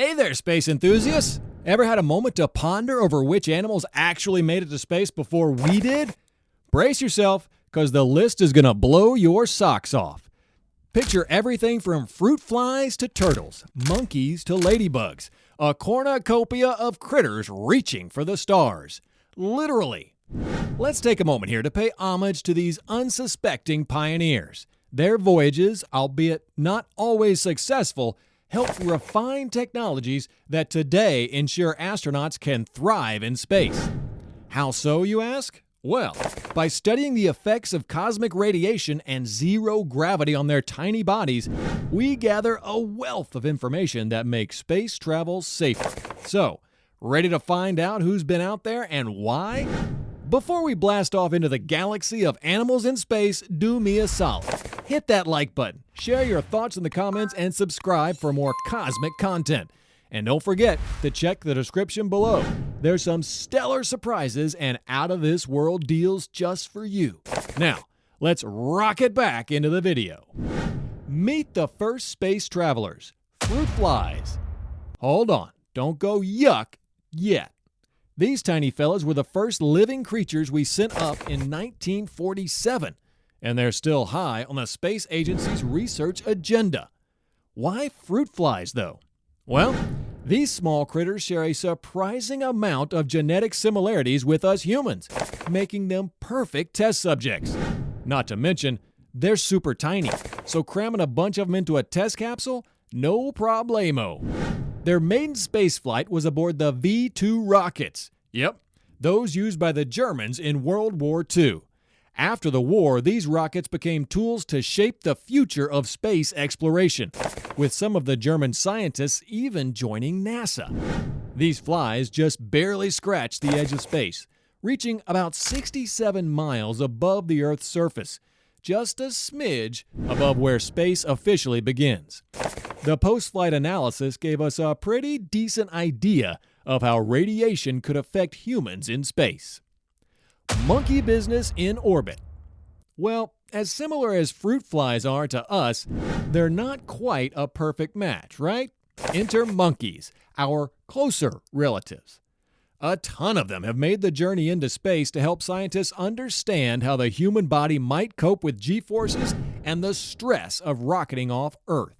Hey there, space enthusiasts! Ever had a moment to ponder over which animals actually made it to space before we did? Brace yourself, because the list is going to blow your socks off. Picture everything from fruit flies to turtles, monkeys to ladybugs, a cornucopia of critters reaching for the stars. Literally. Let's take a moment here to pay homage to these unsuspecting pioneers. Their voyages, albeit not always successful, helped refine technologies that today ensure astronauts can thrive in space. How so, you ask? Well, by studying the effects of cosmic radiation and zero gravity on their tiny bodies, we gather a wealth of information that makes space travel safer. So, ready to find out who's been out there and why? Before we blast off into the galaxy of animals in space, do me a solid. Hit that like button, share your thoughts in the comments, and subscribe for more cosmic content. And don't forget to check the description below. There's some stellar surprises and out-of-this-world deals just for you. Now, let's rocket back into the video. Meet the first space travelers, fruit flies. Hold on, don't go yuck yet. These tiny fellas were the first living creatures we sent up in 1947, and they're still high on the space agency's research agenda. Why fruit flies, though? Well, these small critters share a surprising amount of genetic similarities with us humans, making them perfect test subjects. Not to mention, they're super tiny, so cramming a bunch of them into a test capsule? No problemo. Their maiden spaceflight was aboard the V-2 rockets. Yep, those used by the Germans in World War II. After the war, these rockets became tools to shape the future of space exploration, with some of the German scientists even joining NASA. These flies just barely scratched the edge of space, reaching about 67 miles above the Earth's surface, just a smidge above where space officially begins. The post-flight analysis gave us a pretty decent idea of how radiation could affect humans in space. Monkey business in orbit. Well, as similar as fruit flies are to us, they're not quite a perfect match, right? Enter monkeys, our closer relatives. A ton of them have made the journey into space to help scientists understand how the human body might cope with G-forces and the stress of rocketing off Earth.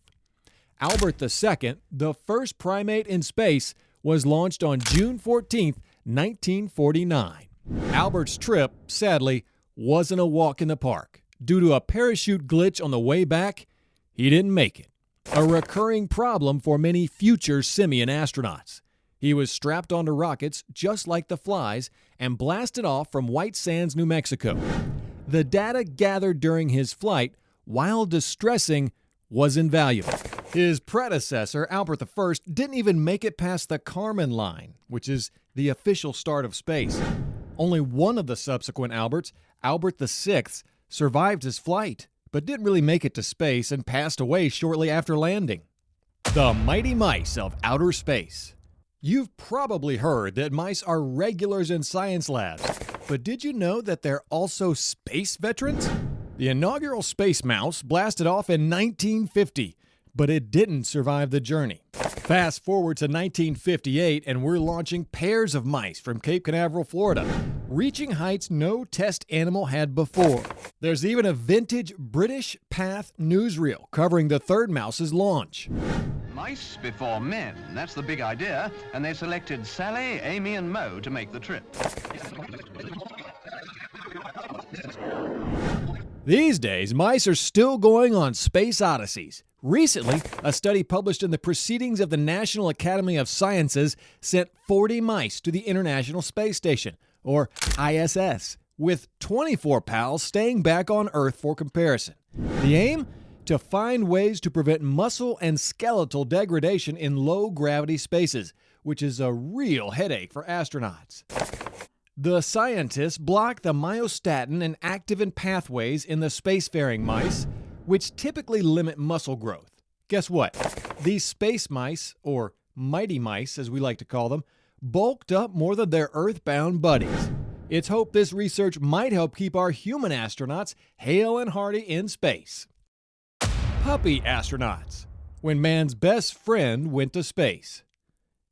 Albert II, the first primate in space, was launched on June 14, 1949. Albert's trip, sadly, wasn't a walk in the park. Due to a parachute glitch on the way back, he didn't make it. A recurring problem for many future simian astronauts. He was strapped onto rockets just like the flies and blasted off from White Sands, New Mexico. The data gathered during his flight, while distressing, was invaluable. His predecessor, Albert I, didn't even make it past the Kármán line, which is the official start of space. Only one of the subsequent Alberts, Albert VI, survived his flight, but didn't really make it to space and passed away shortly after landing. The mighty mice of outer space. You've probably heard that mice are regulars in science labs, but did you know that they're also space veterans? The inaugural space mouse blasted off in 1950, but it didn't survive the journey. Fast forward to 1958, and we're launching pairs of mice from Cape Canaveral, Florida, reaching heights no test animal had before. There's even a vintage British Path newsreel covering the third mouse's launch. Mice before men, that's the big idea, and they selected Sally, Amy, and Mo to make the trip. These days, mice are still going on space odysseys. Recently, a study published in the Proceedings of the National Academy of Sciences sent 40 mice to the International Space Station, or ISS, with 24 pals staying back on Earth for comparison. The aim? To find ways to prevent muscle and skeletal degradation in low-gravity spaces, which is a real headache for astronauts. The scientists block the myostatin and activin pathways in the spacefaring mice, which typically limit muscle growth. Guess what? These space mice, or mighty mice as we like to call them, bulked up more than their earthbound buddies. It's hoped this research might help keep our human astronauts hale and hearty in space. Puppy astronauts. When man's best friend went to space.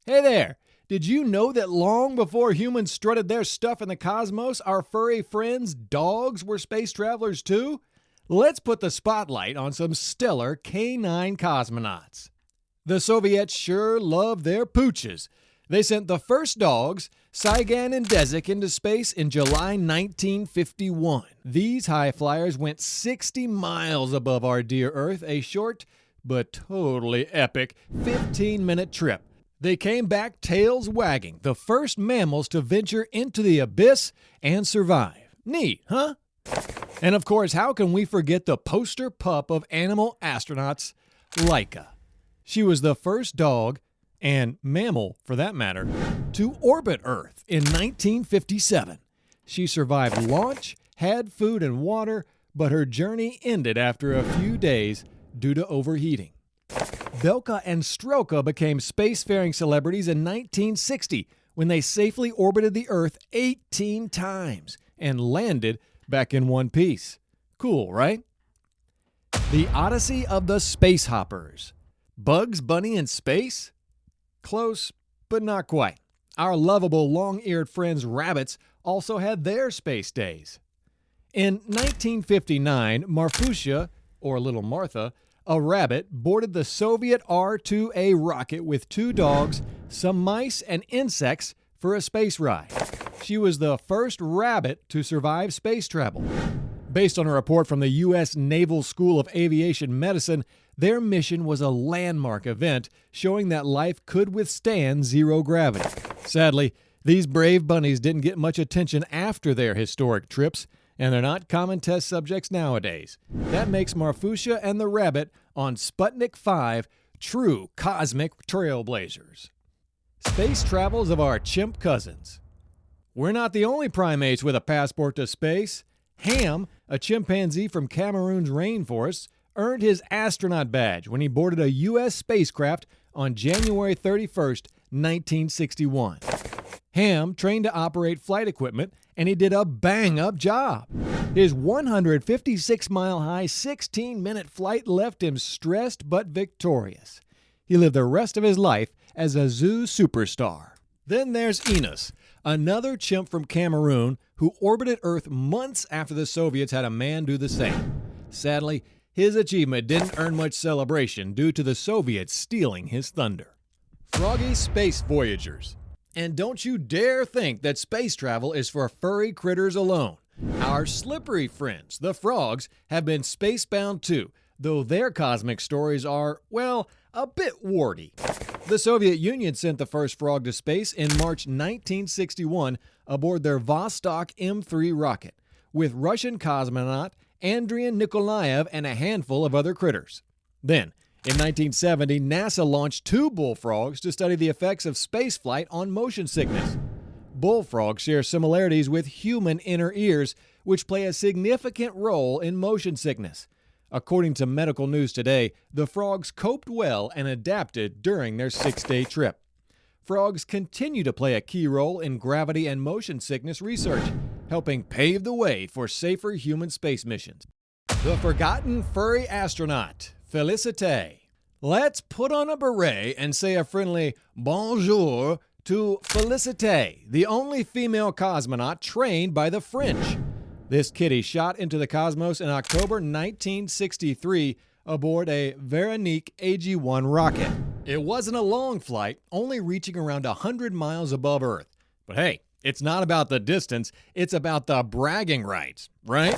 Hey there! Did you know that long before humans strutted their stuff in the cosmos, our furry friends, dogs, were space travelers too? Let's put the spotlight on some stellar canine cosmonauts. The Soviets sure loved their pooches. They sent the first dogs, Saigan and Dezik, into space in July 1951. These high flyers went 60 miles above our dear Earth, a short but totally epic 15-minute trip. They came back tails wagging, the first mammals to venture into the abyss and survive. Neat, huh? And of course, how can we forget the poster pup of animal astronauts, Laika? She was the first dog, and mammal for that matter, to orbit Earth in 1957. She survived launch, had food and water, but her journey ended after a few days due to overheating. Belka and Strelka became spacefaring celebrities in 1960 when they safely orbited the Earth 18 times and landed back in one piece. Cool, right? The Odyssey of the Space Hoppers. Bugs Bunny in space? Close, but not quite. Our lovable long-eared friends rabbits also had their space days. In 1959, Marfusha, or Little Martha, a rabbit, boarded the Soviet R-2A rocket with 2 dogs, some mice, and insects for a space ride. She was the first rabbit to survive space travel. Based on a report from the U.S. Naval School of Aviation Medicine, their mission was a landmark event showing that life could withstand zero gravity. Sadly, these brave bunnies didn't get much attention after their historic trips, and they're not common test subjects nowadays. That makes Marfusha and the rabbit on Sputnik 5 true cosmic trailblazers. Space travels of our chimp cousins. We're not the only primates with a passport to space. Ham, a chimpanzee from Cameroon's rainforests, earned his astronaut badge when he boarded a U.S. spacecraft on January 31st, 1961. Ham trained to operate flight equipment, and he did a bang-up job. His 156-mile-high, 16-minute flight left him stressed but victorious. He lived the rest of his life as a zoo superstar. Then there's Enos, another chimp from Cameroon who orbited Earth months after the Soviets had a man do the same. Sadly, his achievement didn't earn much celebration due to the Soviets stealing his thunder. Froggy Space Voyagers. And don't you dare think that space travel is for furry critters alone. Our slippery friends, the frogs, have been spacebound too, though their cosmic stories are, well, a bit warty. The Soviet Union sent the first frog to space in March 1961 aboard their Vostok M3 rocket, with Russian cosmonaut Andriy Nikolaev and a handful of other critters. Then, in 1970, NASA launched 2 bullfrogs to study the effects of spaceflight on motion sickness. Bullfrogs share similarities with human inner ears, which play a significant role in motion sickness. According to Medical News Today, the frogs coped well and adapted during their 6-day trip. Frogs continue to play a key role in gravity and motion sickness research, helping pave the way for safer human space missions. The forgotten furry astronaut, Félicité. Let's put on a beret and say a friendly bonjour to Félicité, the only female cosmonaut trained by the French. This kitty shot into the cosmos in October 1963 aboard a Veronique AG-1 rocket. It wasn't a long flight, only reaching around 100 miles above Earth. But hey, it's not about the distance, it's about the bragging rights, right?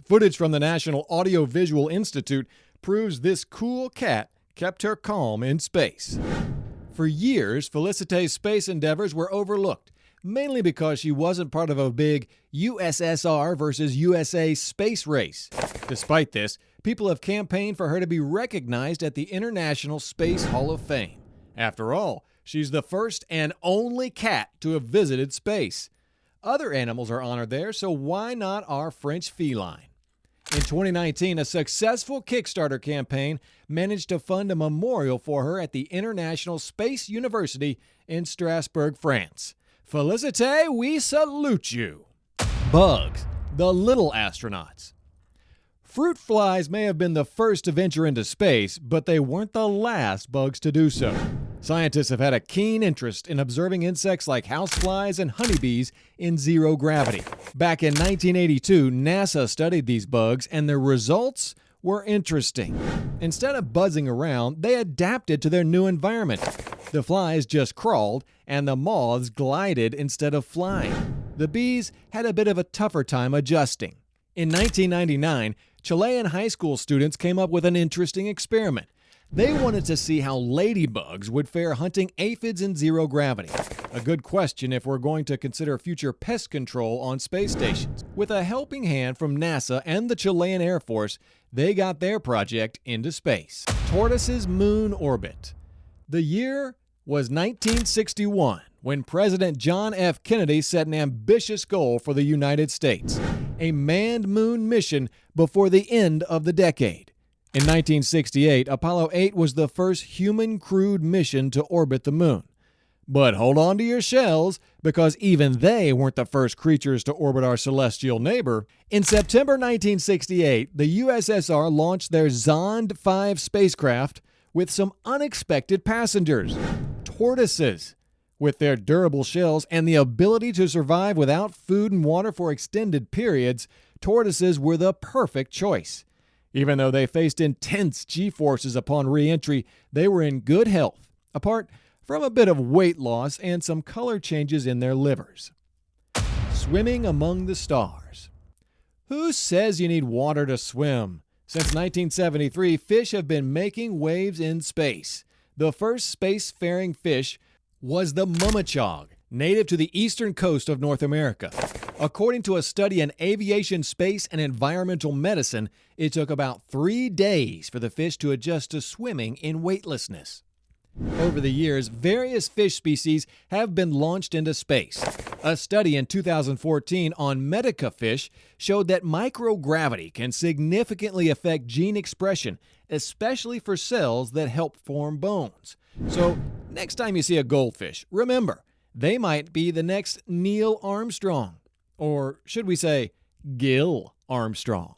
Footage from the National Audiovisual Institute proves this cool cat kept her calm in space. For years, Felicité's space endeavors were overlooked, mainly because she wasn't part of a big USSR versus USA space race. Despite this, people have campaigned for her to be recognized at the International Space Hall of Fame. After all, she's the first and only cat to have visited space. Other animals are honored there, so why not our French feline? In 2019, a successful Kickstarter campaign managed to fund a memorial for her at the International Space University in Strasbourg, France. Félicité, we salute you. Bugs, the little astronauts. Fruit flies may have been the first to venture into space, but they weren't the last bugs to do so. Scientists have had a keen interest in observing insects like houseflies and honeybees in zero gravity. Back in 1982, NASA studied these bugs, and their results were interesting. Instead of buzzing around, they adapted to their new environment. The flies just crawled, and the moths glided instead of flying. The bees had a bit of a tougher time adjusting. In 1999, Chilean high school students came up with an interesting experiment. They wanted to see how ladybugs would fare hunting aphids in zero gravity. A good question if we're going to consider future pest control on space stations. With a helping hand from NASA and the Chilean Air Force, they got their project into space. Tortoises moon orbit. The year was 1961, when President John F. Kennedy set an ambitious goal for the United States: a manned moon mission before the end of the decade. In 1968, Apollo 8 was the first human-crewed mission to orbit the moon. But hold on to your shells, because even they weren't the first creatures to orbit our celestial neighbor. In September 1968, the USSR launched their Zond 5 spacecraft with some unexpected passengers: tortoises. With their durable shells and the ability to survive without food and water for extended periods, tortoises were the perfect choice. Even though they faced intense G-forces upon re-entry, they were in good health, apart from a bit of weight loss and some color changes in their livers. Swimming among the stars. Who says you need water to swim? Since 1973, fish have been making waves in space. The first spacefaring fish was the mummichog, native to the eastern coast of North America. According to a study in aviation, space, and environmental medicine, it took about 3 days for the fish to adjust to swimming in weightlessness. Over the years, various fish species have been launched into space. A study in 2014 on Medica fish showed that microgravity can significantly affect gene expression, especially for cells that help form bones. So, next time you see a goldfish, remember, they might be the next Neil Armstrong. Or should we say, Gil Armstrong?